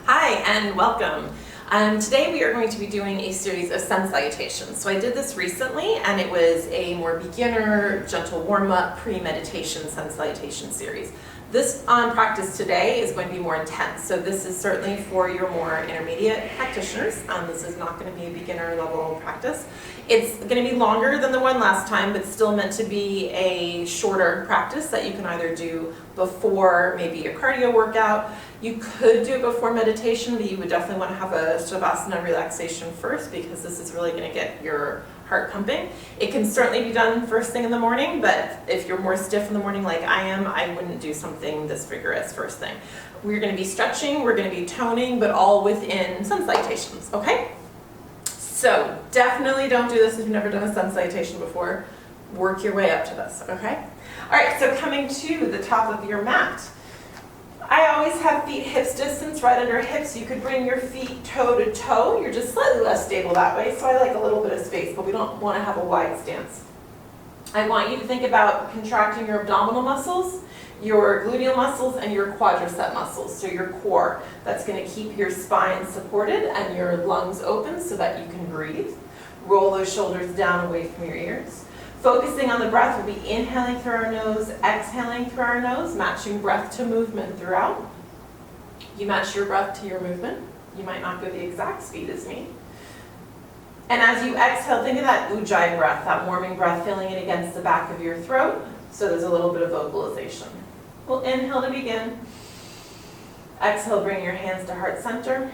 Hi and welcome. Today we are going to be doing a series of sun salutations. So I did this recently and it was a more beginner, gentle warm-up, pre-meditation sun salutation series. This practice today is going to be more intense. So this is certainly for your more intermediate practitioners. This is not going to be a beginner level practice. It's going to be longer than the one last time, but still meant to be a shorter practice that you can either do before maybe a cardio workout. You could do it before meditation, but you would definitely want to have a savasana relaxation first because this is really going to get your heart pumping. It can certainly be done first thing in the morning, but if you're more stiff in the morning like I am, I wouldn't do something this vigorous first thing. We're going to be stretching, we're going to be toning, but all within sun salutations, okay? So definitely don't do this if you've never done a sun salutation before. Work your way up to this, okay? All right, so coming to the top of your mat. I always have feet hips distance right under hips. You could bring your feet toe to toe. You're just slightly less stable that way, so I like a little bit of space, but we don't want to have a wide stance. I want you to think about contracting your abdominal muscles, your gluteal muscles, and your quadricep muscles, so your core. That's going to keep your spine supported and your lungs open so that you can breathe. Roll those shoulders down away from your ears. Focusing on the breath, we'll be inhaling through our nose, exhaling through our nose, matching breath to movement throughout. You match your breath to your movement. You might not go the exact speed as me. And as you exhale, think of that ujjayi breath, that warming breath, feeling it against the back of your throat, so there's a little bit of vocalization. We'll inhale to begin. Exhale, bring your hands to heart center.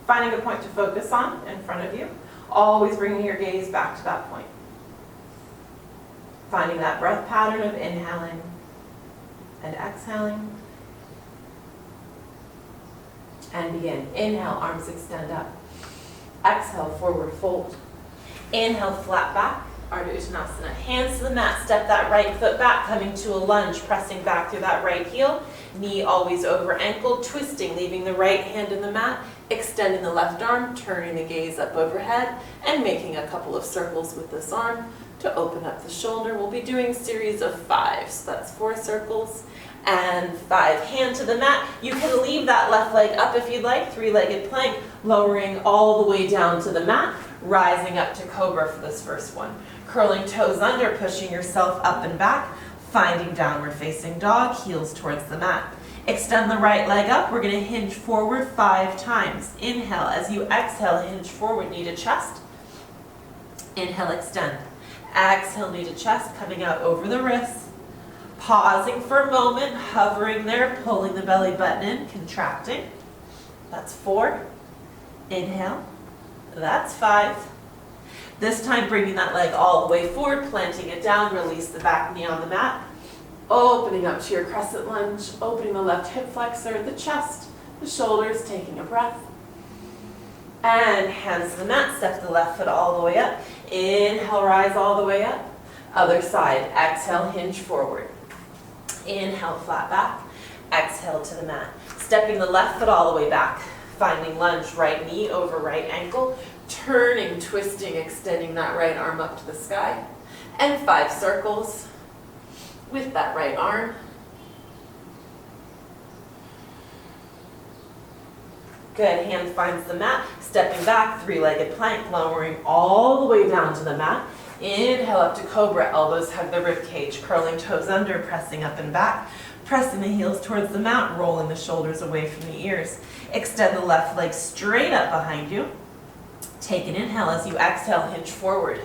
Finding a point to focus on in front of you. Always bringing your gaze back to that point. Finding that breath pattern of inhaling and exhaling. And begin. Inhale, arms extend up. Exhale, forward fold. Inhale, flat back, Ardha Uttanasana. Hands to the mat, step that right foot back, coming to a lunge, pressing back through that right heel. Knee always over ankle, twisting, leaving the right hand in the mat, extending the left arm, turning the gaze up overhead, and making a couple of circles with this arm to open up the shoulder. We'll be doing a series of 5, so that's 4 circles and 5. Hand to the mat. You can leave that left leg up if you'd like, 3-legged plank, lowering all the way down to the mat, rising up to cobra for this first one. Curling toes under, pushing yourself up and back, finding downward facing dog, heels towards the mat. Extend the right leg up. We're going to hinge forward 5 times. Inhale. As you exhale, hinge forward, knee to chest. Inhale, extend. Exhale, knee to chest, coming out over the wrists. Pausing for a moment, hovering there, pulling the belly button in, contracting. That's 4. Inhale. That's 5. This time, bringing that leg all the way forward, planting it down, release the back knee on the mat. Opening up to your crescent lunge, opening the left hip flexor, the chest, the shoulders, taking a breath. And hands to the mat, step the left foot all the way up. Inhale, rise all the way up. Other side, exhale, hinge forward. Inhale, flat back. Exhale to the mat. Stepping the left foot all the way back. Finding lunge, right knee over right ankle. Turning, twisting, extending that right arm up to the sky. And 5 circles with that right arm. Good, hand finds the mat, stepping back, 3-legged plank, lowering all the way down to the mat. Inhale up to cobra, elbows hug the rib cage, curling toes under, pressing up and back, pressing the heels towards the mat, rolling the shoulders away from the ears. Extend the left leg straight up behind you. Take an inhale. As you exhale, hinge forward.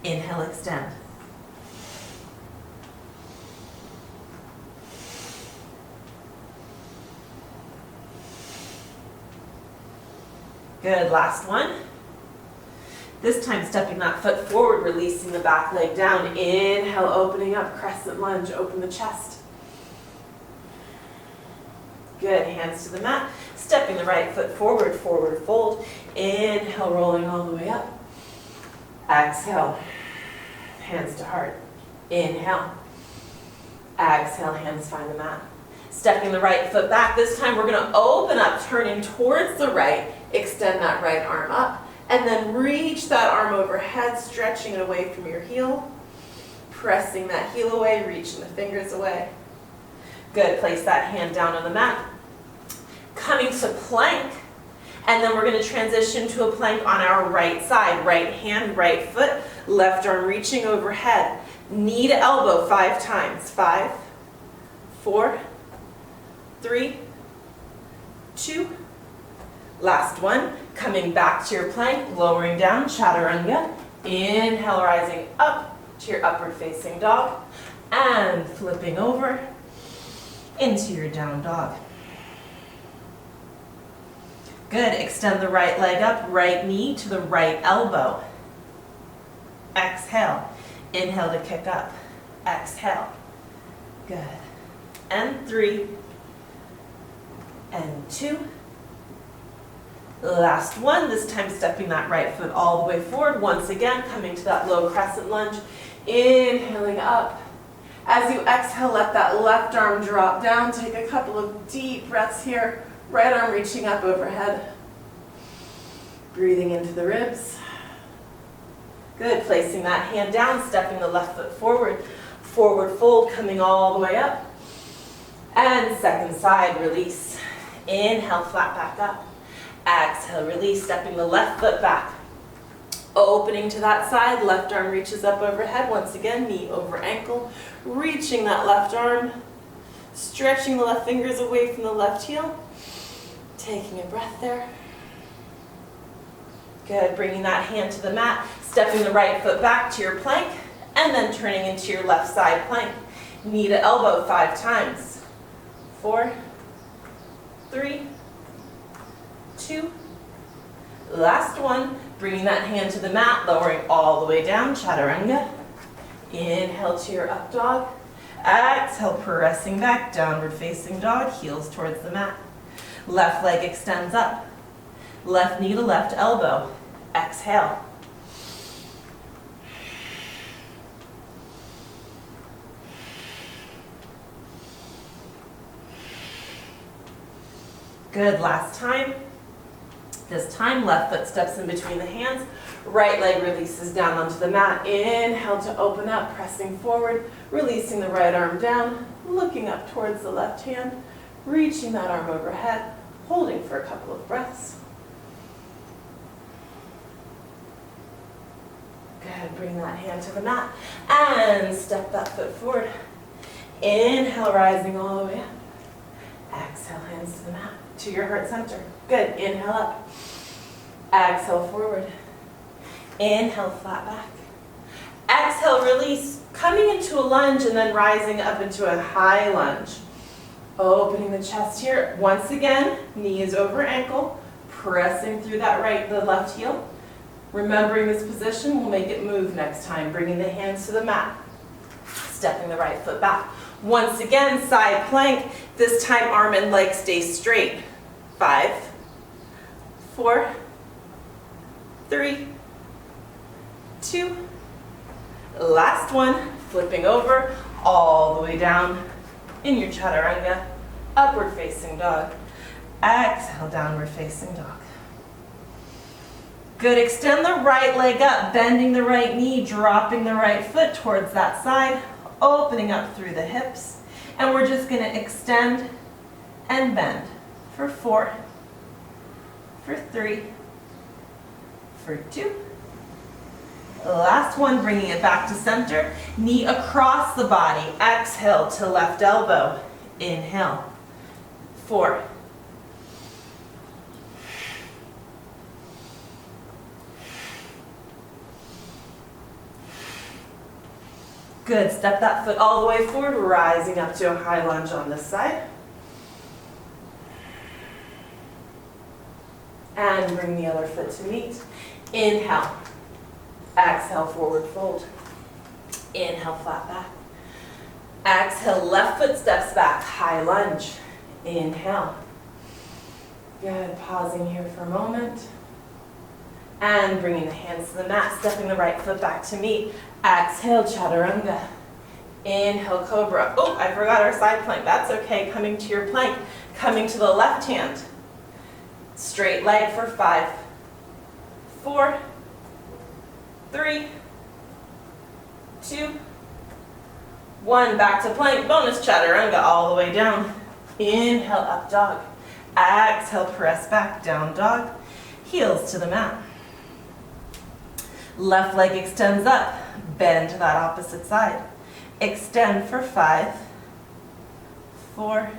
Inhale, extend. Good, last one. This time stepping that foot forward, releasing the back leg down. Inhale, opening up, crescent lunge, open the chest. Good, hands to the mat. Stepping the right foot forward, forward fold. Inhale, rolling all the way up. Exhale, hands to heart. Inhale. Exhale, hands find the mat. Stepping the right foot back. This time we're going to open up, turning towards the right. Extend that right arm up. And then reach that arm overhead, stretching it away from your heel. Pressing that heel away, reaching the fingers away. Good, place that hand down on the mat. Coming to plank, and then we're going to transition to a plank on our right side. Right hand, right foot, left arm reaching overhead. Knee to elbow 5 times. 5, 4, 3, 2. Last one. Coming back to your plank, lowering down, chaturanga. Inhale, rising up to your upward facing dog. And flipping over into your down dog. Good. Extend the right leg up, right knee to the right elbow. Exhale. Inhale to kick up. Exhale. Good. And 3. And 2. Last one. This time stepping that right foot all the way forward. Once again, coming to that low crescent lunge. Inhaling up. As you exhale, let that left arm drop down. Take a couple of deep breaths here. Right arm reaching up overhead. Breathing into the ribs. Good. Placing that hand down, stepping the left foot forward. Forward fold, coming all the way up. And second side, release. Inhale, flat back up. Exhale, release, stepping the left foot back. Opening to that side, left arm reaches up overhead. Once again, knee over ankle. Reaching that left arm. Stretching the left fingers away from the left heel. Taking a breath there. Good. Bringing that hand to the mat. Stepping the right foot back to your plank. And then turning into your left side plank. Knee to elbow 5 times. 4, 3, 2. Last one. Bringing that hand to the mat, lowering all the way down, chaturanga. Inhale to your up dog. Exhale, pressing back, downward facing dog, heels towards the mat. Left leg extends up. Left knee to left elbow. Exhale. Good, last time. This time, left foot steps in between the hands. Right leg releases down onto the mat. Inhale to open up, pressing forward, releasing the right arm down, looking up towards the left hand, reaching that arm overhead, holding for a couple of breaths. Good, bring that hand to the mat and step that foot forward. Inhale, rising all the way up. Exhale, hands to the mat, to your heart center. Good, inhale up. Exhale, forward. Inhale, flat back. Exhale, release, coming into a lunge and then rising up into a high lunge. Opening the chest here. Once again, knees over ankle, pressing through the left heel. Remembering this position, we'll make it move next time. Bringing the hands to the mat. Stepping the right foot back. Once again, side plank. This time, arm and leg stay straight. 5, 4, 3, 2. Last one. Flipping over all the way down in your chaturanga. Upward facing dog. Exhale, downward facing dog. Good. Extend the right leg up, bending the right knee, dropping the right foot towards that side, opening up through the hips. And we're just going to extend and bend for 4, for 3, for 2. Last one, bringing it back to center. Knee across the body. Exhale to left elbow. Inhale. 4. Good. Step that foot all the way forward, rising up to a high lunge on this side. And bring the other foot to meet. Inhale. Exhale, forward fold. Inhale, flat back. Exhale, left foot steps back, high lunge. Inhale. Good. Pausing here for a moment. And bringing the hands to the mat, stepping the right foot back to meet. Exhale, chaturanga. Inhale, cobra. Oh, I forgot our side plank. That's okay. Coming to your plank. Coming to the left hand. Straight leg for 5, 4, 3, 2, 1. Back to plank. Bonus chaturanga all the way down. Inhale, up dog. Exhale, press back, down dog. Heels to the mat. Left leg extends up. Bend to that opposite side. Extend for 5, 4,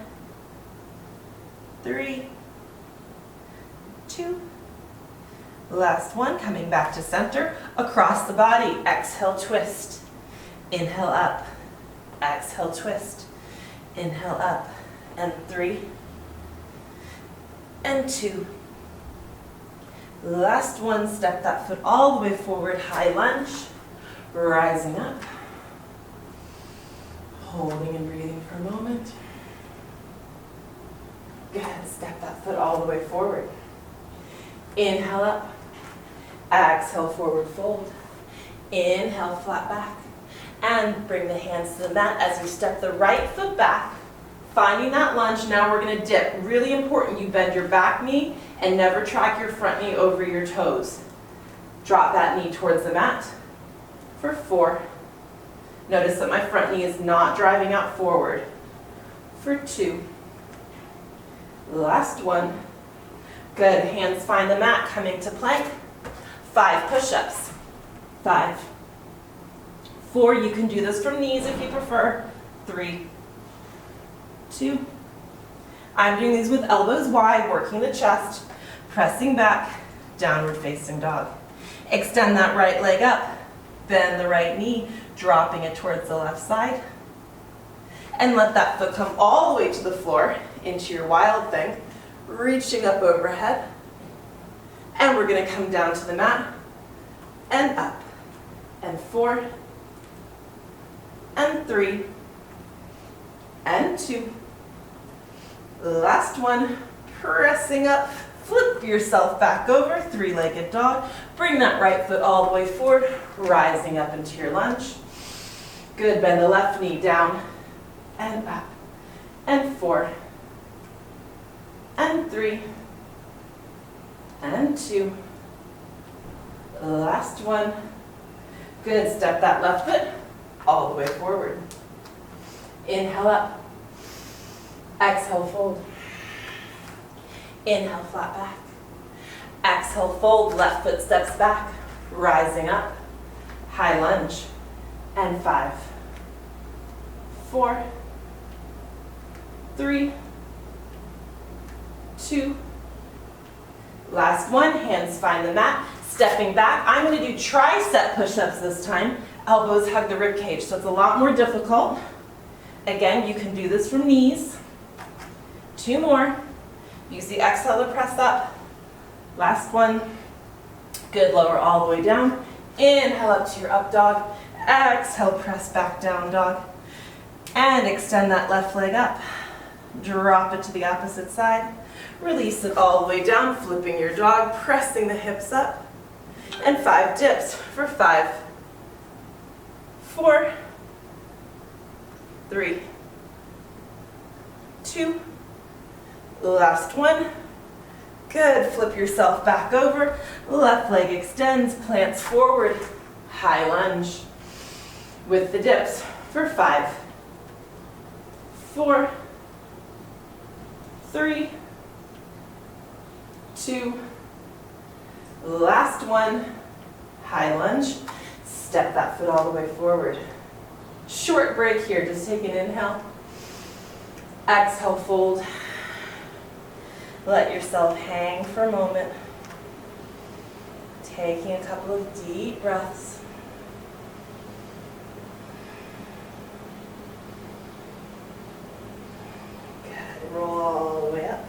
3, 2. Last one, coming back to center. Across the body, exhale, twist. Inhale up. Exhale, twist. Inhale up. And 3, and 2. Last one, step that foot all the way forward, high lunge, rising up, holding and breathing for a moment. Go ahead and step that foot all the way forward. Inhale up, exhale, forward fold. Inhale, flat back, and bring the hands to the mat as you step the right foot back, finding that lunge. Now we're going to dip. Really important, you bend your back knee and never track your front knee over your toes. Drop that knee towards the mat for 4. Notice that my front knee is not driving out forward. For 2. Last one. Good, hands find the mat, coming to plank. 5 push-ups. 5, 4, you can do this from knees if you prefer. 3, 2. I'm doing these with elbows wide, working the chest, pressing back, downward facing dog. Extend that right leg up, bend the right knee, dropping it towards the left side. And let that foot come all the way to the floor into your wild thing, reaching up overhead. And we're going to come down to the mat and up. And 4, and 3, and 2. Last one, pressing up, flip yourself back over, 3-legged dog. Bring that right foot all the way forward, rising up into your lunge. Good, bend the left knee down and up. And 4, and 3, and 2. Last one. Good, step that left foot all the way forward. Inhale up. Exhale, fold. Inhale, flat back. Exhale, fold, left foot steps back, rising up. High lunge. And 5, 4, 3, 2. Last one, hands find the mat. Stepping back, I'm going to do tricep push-ups this time. Elbows hug the rib cage, so it's a lot more difficult. Again, you can do this from knees. 2 more. Use the exhale to press up. Last one. Good, lower all the way down. Inhale up to your up dog. Exhale, press back down dog. And extend that left leg up. Drop it to the opposite side. Release it all the way down, flipping your dog, pressing the hips up. And 5 dips for 5, 4, 3, 2. Last one. Good, flip yourself back over. Left leg extends, plants forward. High lunge with the dips for 5, 4, 3, 2. Last one, high lunge. Step that foot all the way forward. Short break here, just take an inhale. Exhale, fold. Let yourself hang for a moment. Taking a couple of deep breaths. Good, roll all the way up.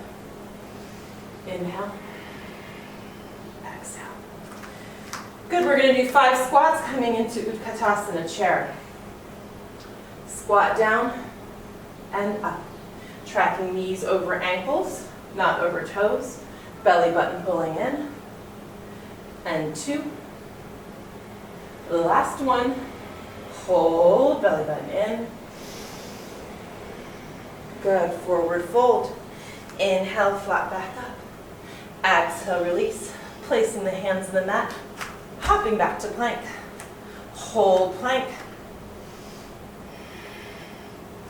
Inhale. Exhale. Good, we're going to do 5 squats coming into Utkatasana chair. Squat down and up. Tracking knees over ankles, not over toes. Belly button pulling in. And 2. Last one. Hold, belly button in. Good, forward fold. Inhale, flat back up. Exhale, release. Placing the hands on the mat. Hopping back to plank. Hold plank.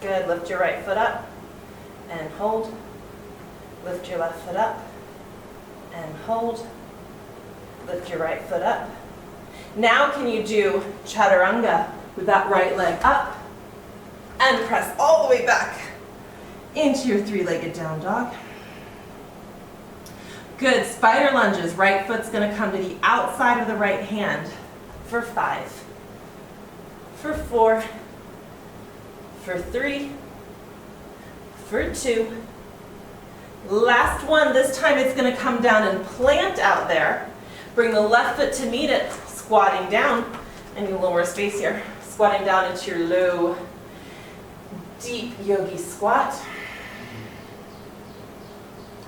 Good, lift your right foot up. And hold. Lift your left foot up and hold. Lift your right foot up. Now can you do chaturanga with that right leg up and press all the way back into your three-legged down dog. Good, spider lunges. Right foot's gonna come to the outside of the right hand for 5, for 4, for 3, for 2. Last one, this time it's gonna come down and plant out there. Bring the left foot to meet it, squatting down, and you lower space here. Squatting down into your low, deep yogi squat.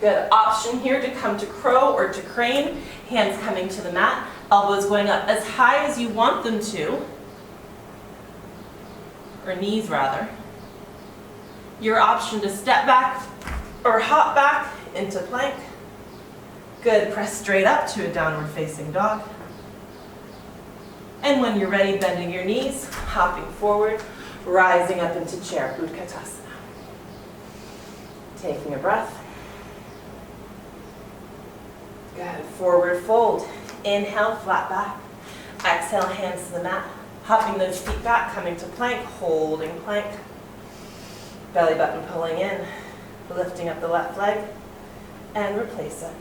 Good, option here to come to crow or to crane. Hands coming to the mat, elbows going up as high as you want them to, or knees rather. Your option to step back or hop back into plank. Good, press straight up to a downward facing dog. And when you're ready, bending your knees, hopping forward, rising up into chair, Utkatasana. Taking a breath. Good, forward fold. Inhale, flat back. Exhale, hands to the mat. Hopping those feet back, coming to plank, holding plank. Belly button pulling in, lifting up the left leg, and replace it.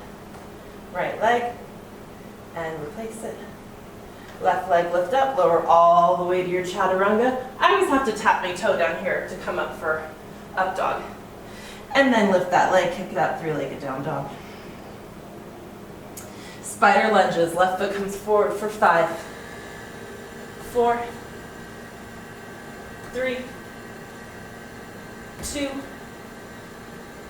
Right leg, and replace it. Left leg lift up, lower all the way to your chaturanga. I always have to tap my toe down here to come up for up dog. And then lift that leg, kick it out, three-legged down dog. Spider lunges, left foot comes forward for 5, 4, 3, 2,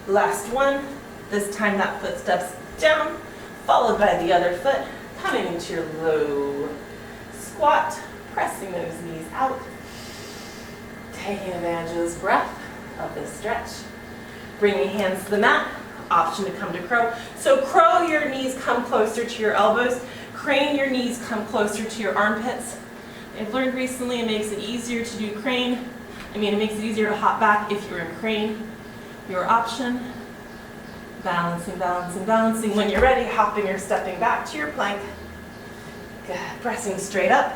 last one. This time that foot steps down, followed by the other foot, coming into your low squat, pressing those knees out, taking advantage of this breath, of this stretch. Bringing hands to the mat, option to come to crow. So crow, your knees come closer to your elbows. Crane, your knees come closer to your armpits. I've learned recently it makes it easier to do crane. It makes it easier to hop back if you're in crane. Your option, balancing, balancing, balancing. When you're ready, hopping or stepping back to your plank. Good. Pressing straight up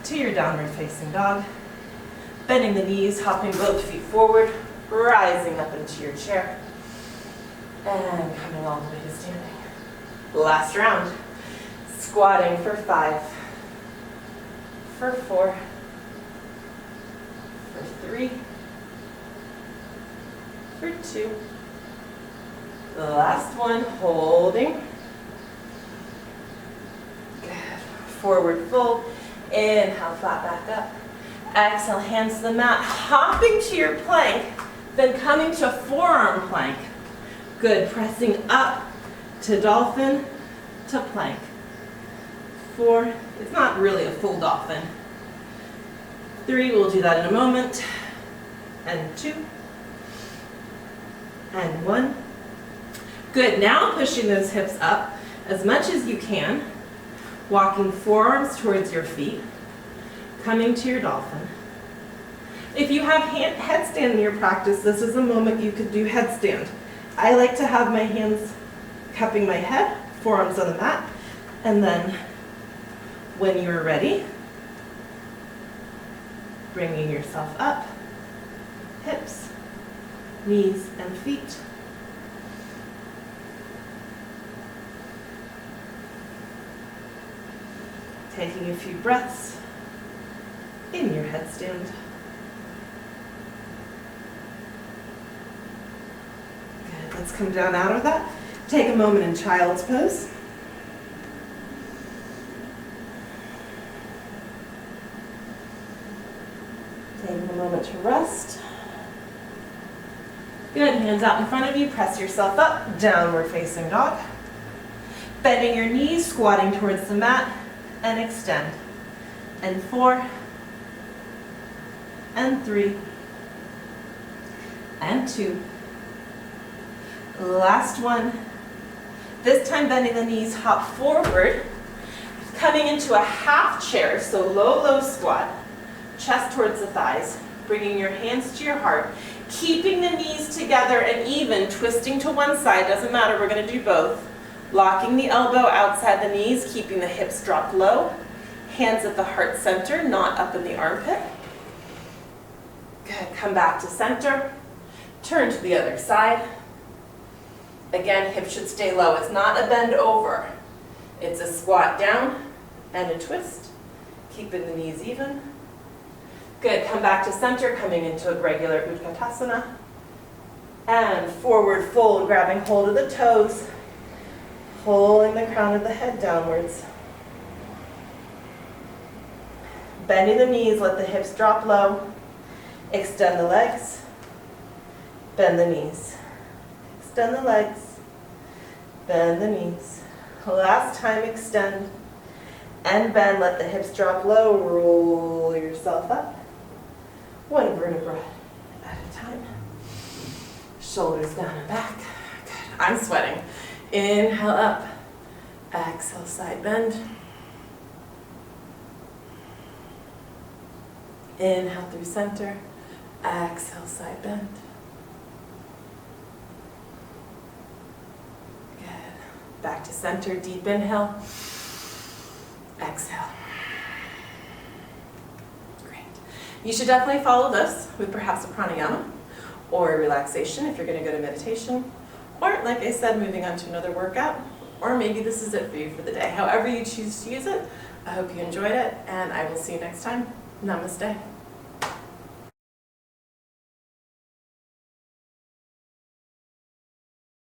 to your downward facing dog. Bending the knees, hopping both feet forward, rising up into your chair. And coming all the way to standing. Last round. Squatting for 5, for 4, for 3, for 2. The last one, holding. Good. Forward fold. Inhale, flat back up. Exhale, hands to the mat. Hopping to your plank, then coming to forearm plank. Good. Pressing up to dolphin to plank. 4. It's not really a full dolphin. 3. We'll do that in a moment. And 2. And 1. Good. Now pushing those hips up as much as you can. Walking forearms towards your feet. Coming to your dolphin. If you have headstand in your practice, this is a moment you could do headstand. I like to have my hands cupping my head, forearms on the mat, and then when you're ready, bringing yourself up, hips, knees, and feet. Taking a few breaths in your headstand. Good. Let's come down out of that. Take a moment in child's pose. Taking a moment to rest. Good. Hands out in front of you. Press yourself up. Downward facing dog. Bending your knees, squatting towards the mat, and extend. And 4. And 3. And 2. Last one. This time bending the knees, hop forward, coming into a half chair, so low, low squat, chest towards the thighs, bringing your hands to your heart. Keeping the knees together and even, twisting to one side, doesn't matter, we're going to do both. Locking the elbow outside the knees, keeping the hips dropped low. Hands at the heart center, not up in the armpit. Good, come back to center. Turn to the other side. Again, hips should stay low. It's not a bend over. It's a squat down and a twist. Keeping the knees even. Good, come back to center, coming into a regular Utkatasana. And forward fold, grabbing hold of the toes, pulling the crown of the head downwards. Bending the knees, let the hips drop low. Extend the legs, bend the knees. Extend the legs, bend the knees. Last time, extend and bend, let the hips drop low, roll yourself up. One vertebra at a time. Shoulders down and back. Good. I'm sweating. Inhale up. Exhale, side bend. Inhale through center. Exhale, side bend. Good. Back to center, deep inhale. Exhale. Great. You should definitely follow this with perhaps a pranayama or a relaxation if you're going to go to meditation. Or, like I said, moving on to another workout. Or maybe this is it for you for the day. However you choose to use it, I hope you enjoyed it, and I will see you next time. Namaste.